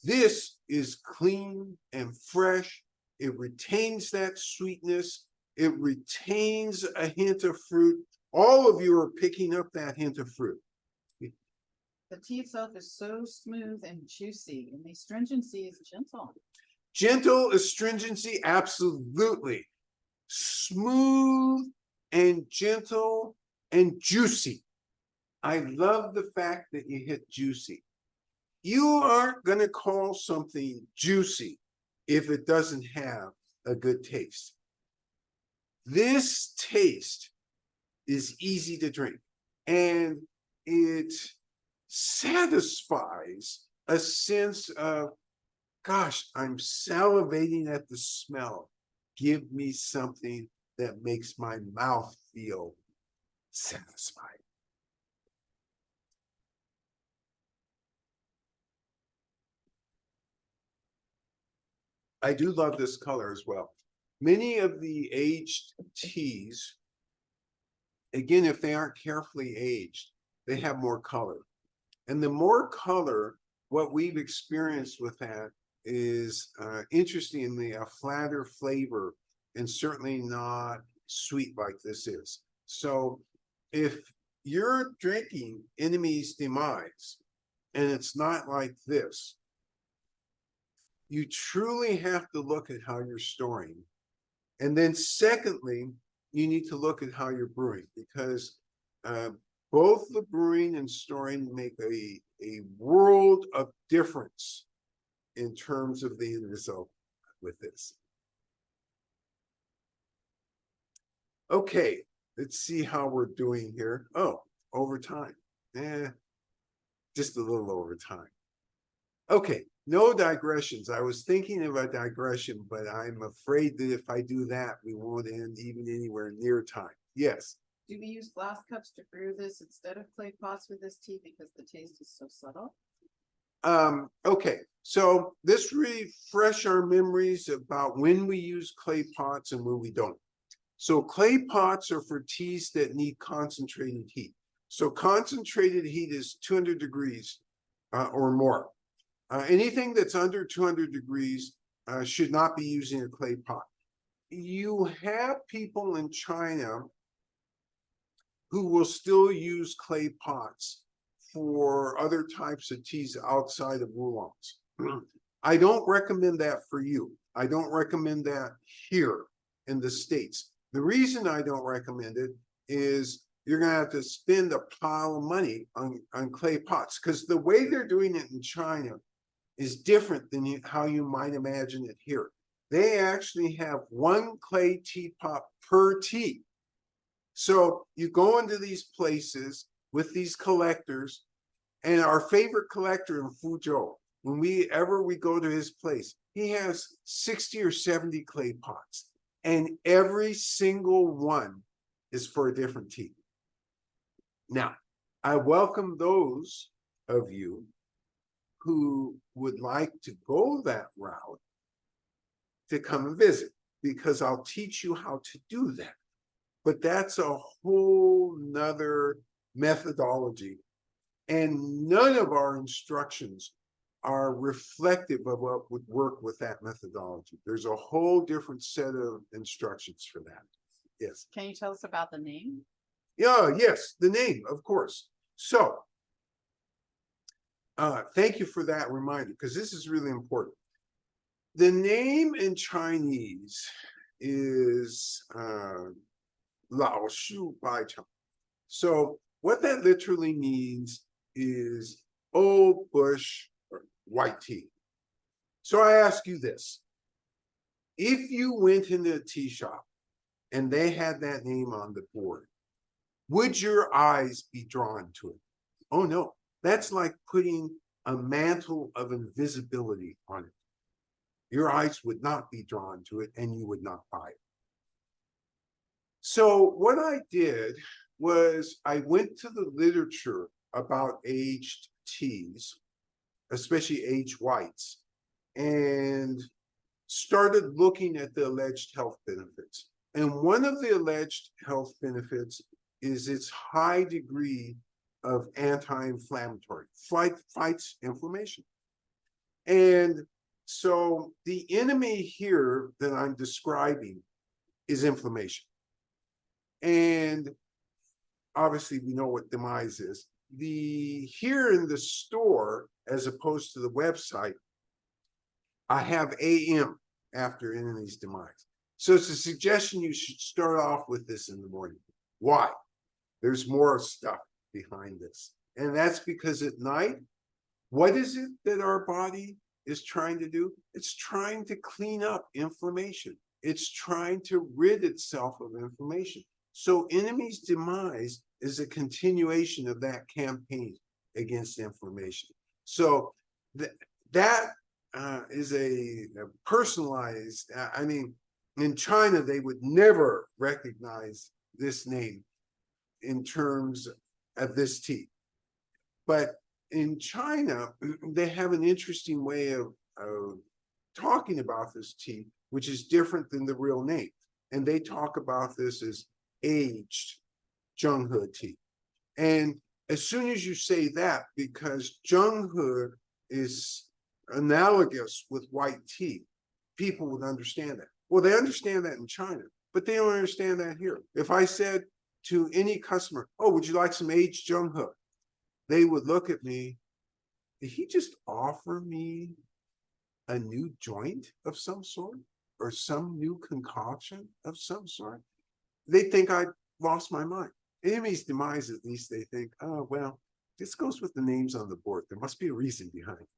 This is clean and fresh. It retains that sweetness. It retains a hint of fruit. All of you are picking up that hint of fruit. The tea itself is so smooth and juicy, and the astringency is gentle. Gentle astringency, absolutely. Smooth and gentle and juicy. I love the fact that you hit juicy. You aren't going to call something juicy if it doesn't have a good taste. This taste is easy to drink, and it satisfies a sense of, gosh, I'm salivating at the smell. Give me something that makes my mouth feel satisfied. I do love this color as well. many of the aged teas, again, if they aren't carefully aged, they have more color. And the more color, what we've experienced with that is, interestingly, a flatter flavor and certainly not sweet like this is. So if you're drinking Enemy's Demise and it's not like this, you truly have to look at how you're storing. And then secondly, you need to look at how you're brewing, because both the brewing and storing make a world of difference in terms of the end result with this. Okay, let's see how we're doing here. Oh, over time. Just a little over time. Okay, no digressions. I was thinking of a digression, but I'm afraid that if I do that, we won't end even anywhere near time. Yes. Do we use glass cups to brew this instead of clay pots with this tea because the taste is so subtle? Okay, so let's refresh our memories about when we use clay pots and when we don't. So clay pots are for teas that need concentrated heat. So concentrated heat is 200 degrees or more. Anything that's under 200 degrees should not be using a clay pot. You have people in China who will still use clay pots for other types of teas outside of oolongs. I don't recommend that for you. I don't recommend that here in the States. The reason I don't recommend it is you're going to have to spend a pile of money on clay pots, because the way they're doing it in China is different than how you might imagine it here. They actually have one clay teapot per tea. So you go into these places with these collectors, and our favorite collector in Fuzhou, when we go to his place, he has 60 or 70 clay pots, and every single one is for a different tea. Now, I welcome those of you who would like to go that route to come and visit, because I'll teach you how to do that. But that's a whole nother methodology. And none of our instructions are reflective of what would work with that methodology. There's a whole different set of instructions for that. Yes. Can you tell us about the name? Yeah, yes, the name, of course. So, thank you for that reminder, because this is really important. The name in Chinese is Lao Shu Bai Chang. So what that literally means is old bush or white tea. So I ask you this: if you went into a tea shop and they had that name on the board, would your eyes be drawn to it? Oh no, that's like putting a mantle of invisibility on it. Your eyes would not be drawn to it and you would not buy it. So what I did was I went to the literature about aged teas, especially aged whites, and started looking at the alleged health benefits. And one of the alleged health benefits is its high degree of anti-inflammatory, fights inflammation. And so the enemy here that I'm describing is inflammation. And obviously we know what Demise is. Here in the store, as opposed to the website, I have AM after Enemy's Demise. So it's a suggestion you should start off with this in the morning. Why? There's more stuff behind this. And that's because at night, what is it that our body is trying to do? It's trying to clean up inflammation. It's trying to rid itself of inflammation. So Enemy's Demise is a continuation of that campaign against inflammation. So that is a personalized, I mean, in China, they would never recognize this name in terms of this tea. But in China, they have an interesting way of talking about this tea, which is different than the real name. And they talk about this as aged Zhenghe tea. And as soon as you say that, because Zhenghe is analogous with white tea, people would understand that. Well, they understand that in China, but they don't understand that here. If I said to any customer, oh, would you like some aged Zhenghe? They would look at me, did he just offer me a new joint of some sort or some new concoction of some sort? They think I lost my mind. Enemy's demise, at least they think, oh, well, this goes with the names on the board. There must be a reason behind it.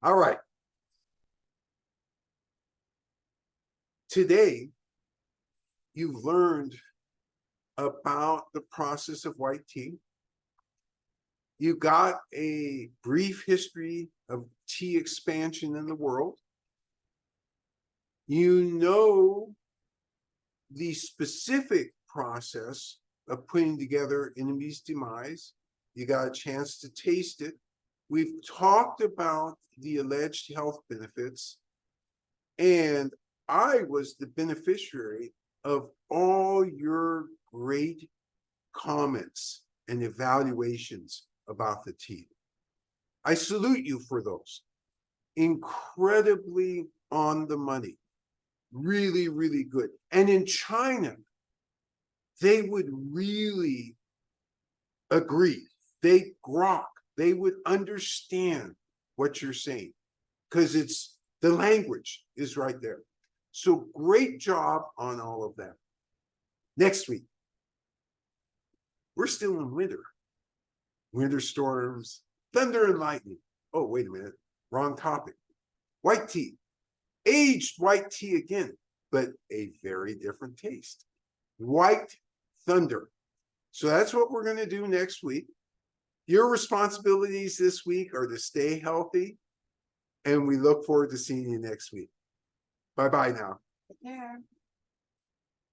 All right. Today, you've learned about the process of white tea. You got a brief history of tea expansion in the world. You know the specific process of putting together Enemy's Demise. You got a chance to taste it. We've talked about the alleged health benefits, and I was the beneficiary of all your great comments and evaluations about the tea. I salute you for those. Incredibly on the money. Really, really good. And in China, they would really agree. They grok. They would understand what you're saying because it's the language is right there. So great job on all of that. Next week, we're still in winter. Winter storms, thunder and lightning. Oh, wait a minute. Wrong topic. White tea. Aged white tea again, but a very different taste. White thunder. So that's what we're going to do next week. Your responsibilities this week are to stay healthy, and we look forward to seeing you next week. Bye-bye now. Take care.